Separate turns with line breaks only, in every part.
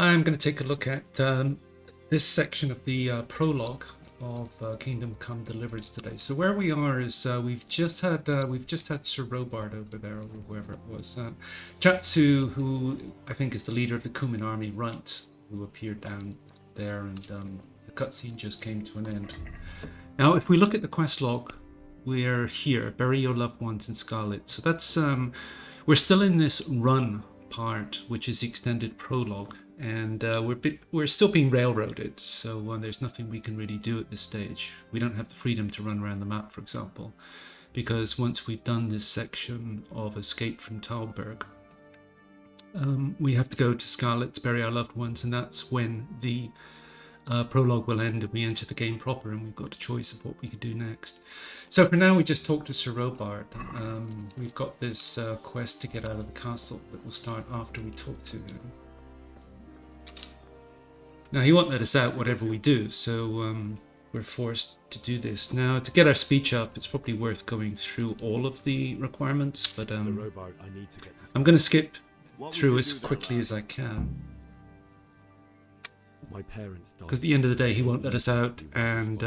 I'm going to take a look at this section of the prologue of Kingdom Come Deliverance today. So where we are is we've just had Sir Robard over there, or whoever it was, Jatsu, who I think is the leader of the Kumin army, Runt, who appeared down there, and the cutscene just came to an end. Now, if we look at the quest log, we're here, bury your loved ones in Scarlet. So that's we're still in this run part, which is the extended prologue, and we're still being railroaded, so there's nothing we can really do at this stage. We don't have the freedom to run around the map, for example, because once we've done this section of escape from Talmberg, we have to go to Scarlet to bury our loved ones, and that's when the prologue will end and we enter the game proper, and we've got a choice of what we could do next. So for now, we just talk to Sir Robard. We've got this quest to get out of the castle that will start after we talk to him. Now, he won't let us out whatever we do, so we're forced to do this. Now, to get our speech up, it's probably worth going through all of the requirements, but I'm going to skip through as quickly as I can.
My parents died.
Because at the end of the day, he won't let us out, and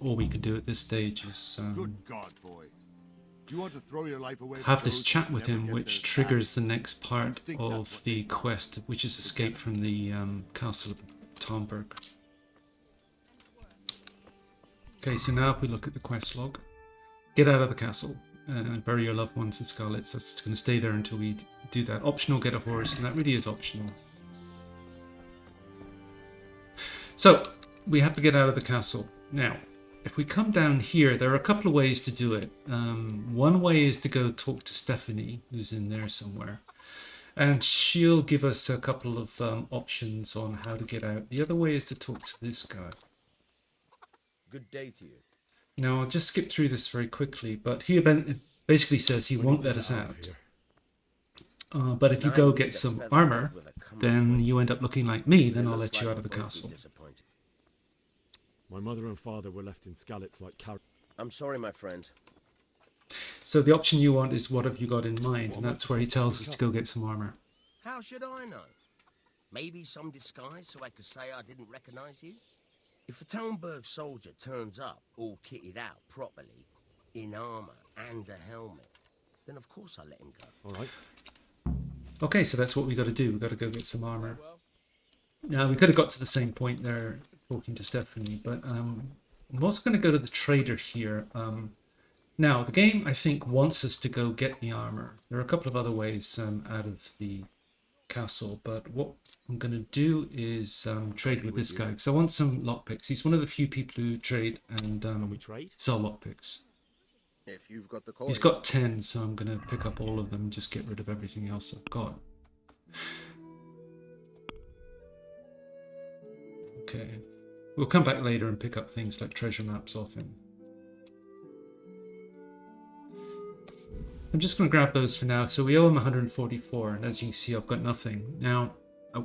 all we can do at this stage is
Good God, boy. Do you want to throw your life away
have
for
this
those
chat
who
with
never
him,
get
which
theirs
triggers
back?
the next part
think that's
of
what
the
they want.
quest, which is escape from the castle of Talmberg. Okay, so now if we look at the quest log, get out of the castle and bury your loved ones in Scarlets. That's going to stay there until we do that. Optional, get a horse, and that really is optional. So we have to get out of the castle. Now, if we come down here, there are a couple of ways to do it. One way is to go talk to Stephanie, who's in there somewhere, and she'll give us a couple of options on how to get out. The other way is to talk to this guy.
Good day to you.
Now, I'll just skip through this very quickly, but he basically says he won't let us out. But if you go get some armor, then you end up looking like me, then I'll let you out of the castle.
My mother and father were left in Skalitz like cowards.
I'm sorry, my friend.
So the option you want is what have you got in mind, and that's where he tells us to go get some armor.
How should I know? Maybe some disguise so I could say I didn't recognize you? If a Talmberg soldier turns up all kitted out properly, in armor and a helmet, then of course I let him go.
All right.
Okay, so that's what we got to do. We got to go get some armor. Now, we could have got to the same point there talking to Stephanie, but I'm also going to go to the trader here. Now, the game, I think, wants us to go get the armor. There are a couple of other ways out of the castle, but what I'm going to do is trade with this guy, because I want some lockpicks. He's one of the few people who trade and sell lockpicks.
If you've got the coin.
He's got 10, so I'm going to pick up all of them and just get rid of everything else I've got. Okay. We'll come back later and pick up things like treasure maps off him. I'm just going to grab those for now. So we owe him 144, and as you can see, I've got nothing. Now,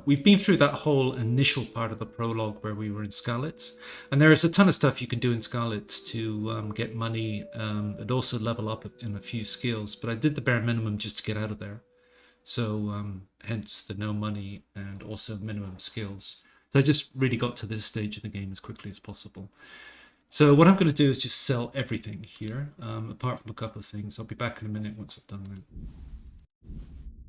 we've been through that whole initial part of the prologue where we were in Skalitz, and there is a ton of stuff you can do in Skalitz to get money and also level up in a few skills, but I did the bare minimum just to get out of there. So hence the no money and also minimum skills. So I just really got to this stage of the game as quickly as possible. So what I'm going to do is just sell everything here, apart from a couple of things. I'll be back in a minute once I've done that.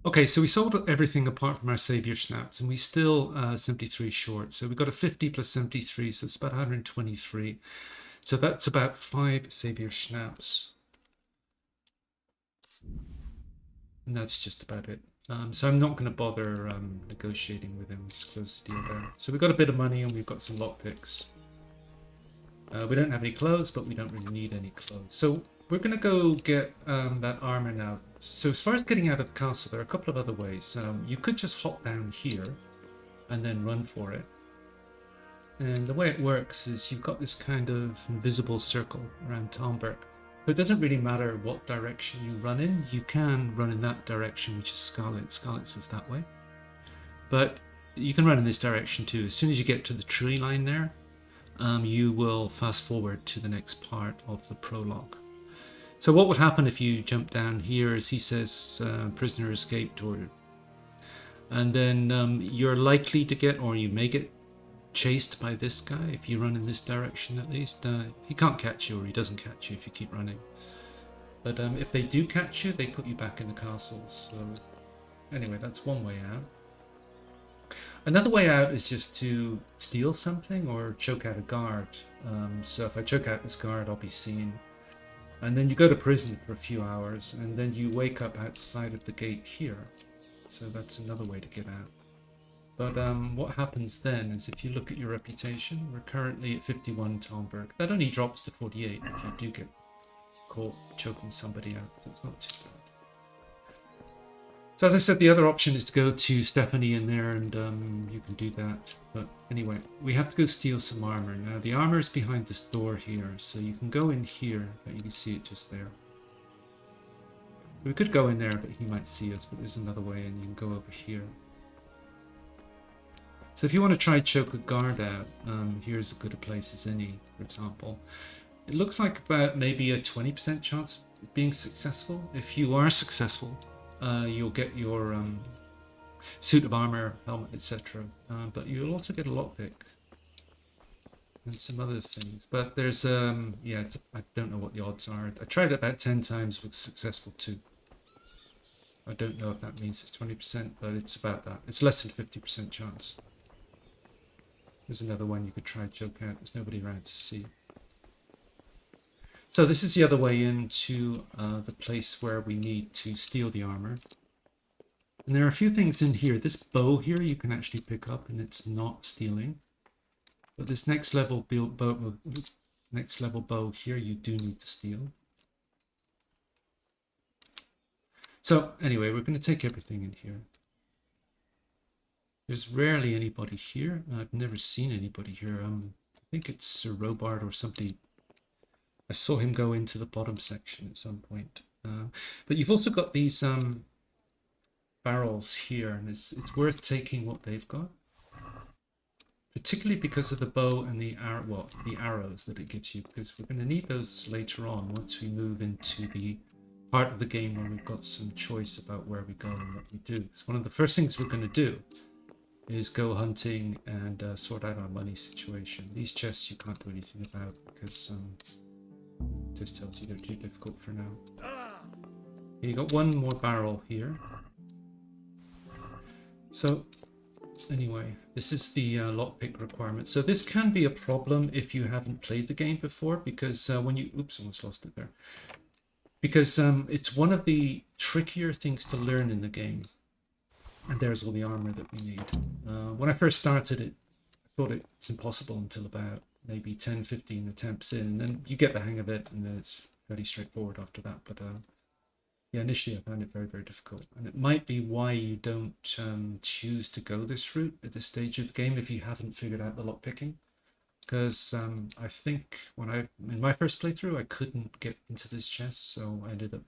Okay, so we sold everything apart from our Savior Schnapps, and we still 73 short. So we got a 50 plus 73, so it's about 123. So that's about 5 Savior Schnapps. And that's just about it. So I'm not going to bother negotiating with him. Let's close the deal there. So we've got a bit of money and we've got some lockpicks. We don't have any clothes, but we don't really need any clothes. So we're going to go get that armor now. So as far as getting out of the castle, there are a couple of other ways. You could just hop down here and then run for it. And the way it works is you've got this kind of invisible circle around Talmberg. So it doesn't really matter what direction you run in. You can run in that direction, which is Scarlet. Scarlet is that way. But you can run in this direction too. As soon as you get to the tree line there, you will fast forward to the next part of the prologue. So what would happen if you jump down here is he says prisoner escaped, or And then you're likely to get, or you may get chased by this guy if you run in this direction at least. He can't catch you, or he doesn't catch you if you keep running. But if they do catch you, they put you back in the castle. So anyway, that's one way out. Another way out is just to steal something or choke out a guard. So if I choke out this guard, I'll be seen. And then you go to prison for a few hours, and then you wake up outside of the gate here. So that's another way to get out. But what happens then is if you look at your reputation, we're currently at 51 Talmberg. That only drops to 48 if you do get caught choking somebody out, so it's not too bad. So as I said, the other option is to go to Stephanie in there, and you can do that. But anyway, we have to go steal some armor. Now the armor is behind this door here, so you can go in here, but you can see it just there. We could go in there, but he might see us, but there's another way, and you can go over here. So if you want to try choke a guard out, here's as good a place as any, for example. It looks like about maybe a 20% chance of being successful. If you are successful, you'll get your suit of armor, helmet, etc. But you'll also get a lockpick and some other things. But there's, yeah, I don't know what the odds are. I tried it about 10 times, was successful too. I don't know if that means it's 20%, but it's about that. It's less than 50% chance. There's another one you could try to choke out. There's nobody around to see. So this is the other way into the place where we need to steal the armor. And there are a few things in here. This bow here you can actually pick up, and it's not stealing. But this next level bow here you do need to steal. So anyway, we're going to take everything in here. There's rarely anybody here. I've never seen anybody here. I think it's Sir Robard or somebody. I saw him go into the bottom section at some point. But you've also got these barrels here, and it's worth taking what they've got. Particularly because of the bow and the arrows that it gives you, because we're going to need those later on once we move into the part of the game where we've got some choice about where we go and what we do. Because one of the first things we're going to do is go hunting and sort out our money situation. These chests you can't do anything about because this tells you they're too difficult for now. You got one more barrel here. So anyway, this is the lockpick requirement. So this can be a problem if you haven't played the game before, because when you almost lost it there. Because it's one of the trickier things to learn in the game. And there's all the armor that we need. When I first started it, I thought it was impossible until about maybe 10-15 attempts in, and then you get the hang of it, and then it's fairly straightforward after that. But yeah, initially I found it very, very difficult, and it might be why you don't choose to go this route at this stage of the game if you haven't figured out the lockpicking. Because I think in my first playthrough I couldn't get into this chest, so I ended up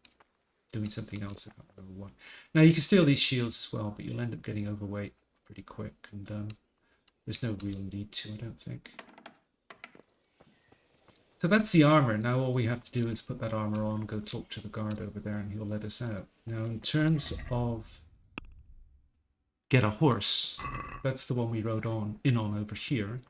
doing something else. I can't remember what. Now you can steal these shields as well, but you'll end up getting overweight pretty quick, and there's no real need to, I don't think. So that's the armor. Now all we have to do is put that armor on, go talk to the guard over there, and he'll let us out. Now in terms of get a horse, that's the one we rode in on over here.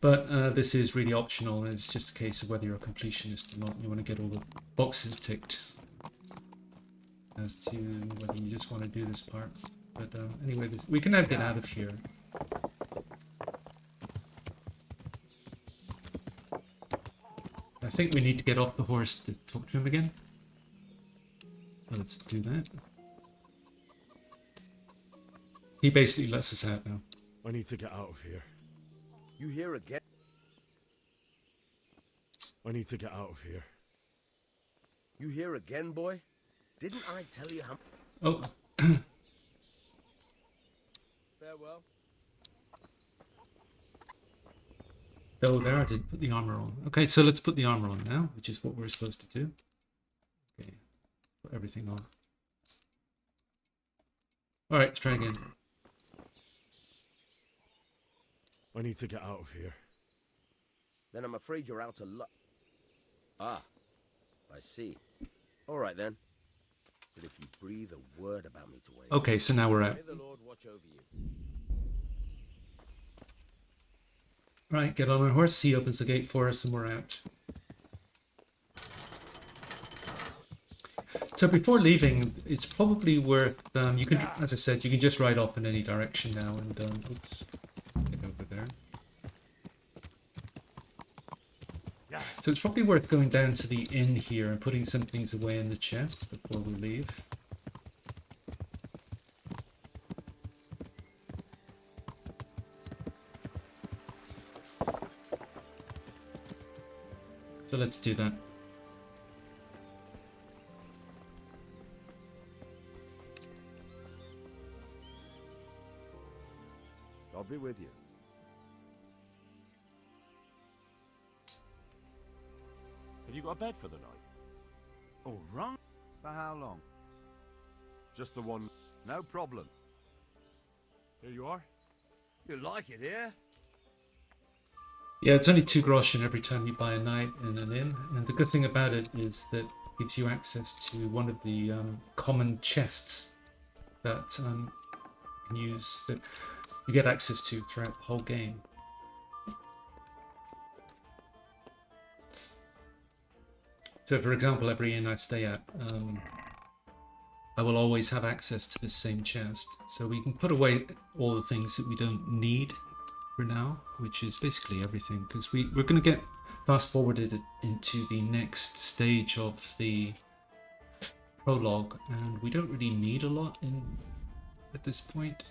But this is really optional, and it's just a case of whether you're a completionist or not. You want to get all the boxes ticked as to whether you just want to do this part. But anyway, we can now get out of here. I think we need to get off the horse to talk to him again. So let's do that. He basically lets us out now.
I need to get out of here.
You here again?
I need to get out of here.
You here again, boy? Didn't I tell you how...
Oh.
Farewell.
Oh, there, I didn't put the armor on. Okay, so let's put the armor on now, which is what we're supposed to do. Okay, put everything on. Alright, let's try again.
I need to get out of here.
Then I'm afraid you're out of luck. Ah, I see. All right then. But if you breathe a word about me to anyone,
Okay, so now we're out.
may the Lord watch over you.
Right, get on our horse. He opens the gate for us and we're out. So before leaving, it's probably worth, you can, as I said, you can just ride off in any direction now and, oops, get over there. So it's probably worth going down to the inn here and putting some things away in the chest before we leave. So let's do that.
I'll be with you.
Have you got a bed for the night?
All right. For how long?
Just the one.
No problem.
Here you are.
You like it here?
Yeah, it's only 2 groschen every time you buy a night in an inn, and the good thing about it is that it gives you access to one of the common chests that you can use, that you get access to throughout the whole game. So for example, every inn I stay at, I will always have access to this same chest. So we can put away all the things that we don't need for now, which is basically everything, because we're going to get fast forwarded into the next stage of the prologue, and we don't really need a lot at this point.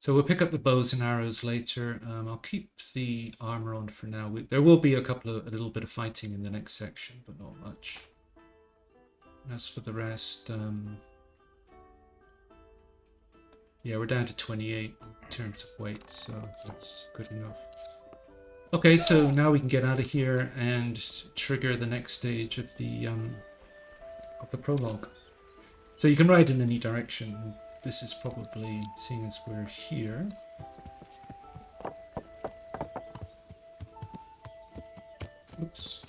So we'll pick up the bows and arrows later. I'll keep the armor on for now. There will be a little bit of fighting in the next section, but not much. As for the rest, yeah, we're down to 28 in terms of weight, so that's good enough. Okay, so now we can get out of here and trigger the next stage of the prologue. So you can ride in any direction. This is probably, seeing as we're here. Oops.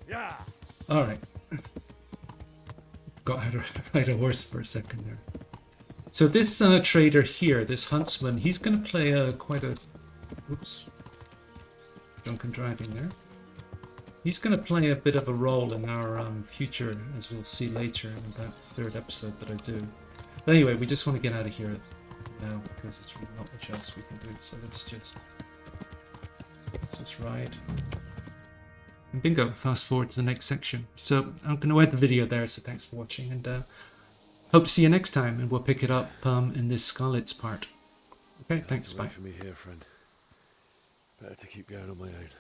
Yeah.
All right. Got how to ride a horse for a second there. So this trader here, this huntsman, he's going to play quite a... Oops. Drunken driving there. He's going to play a bit of a role in our future, as we'll see later in that 3rd episode that I do. But anyway, we just want to get out of here now because there's really not much else we can do. So let's just ride. And bingo, fast forward to the next section. So I'm going to end the video there, so thanks for watching, and hope to see you next time, and we'll pick it up in this Scarlet's part. Okay, thanks, bye.
Wait for me here, friend. Better to keep going on my own.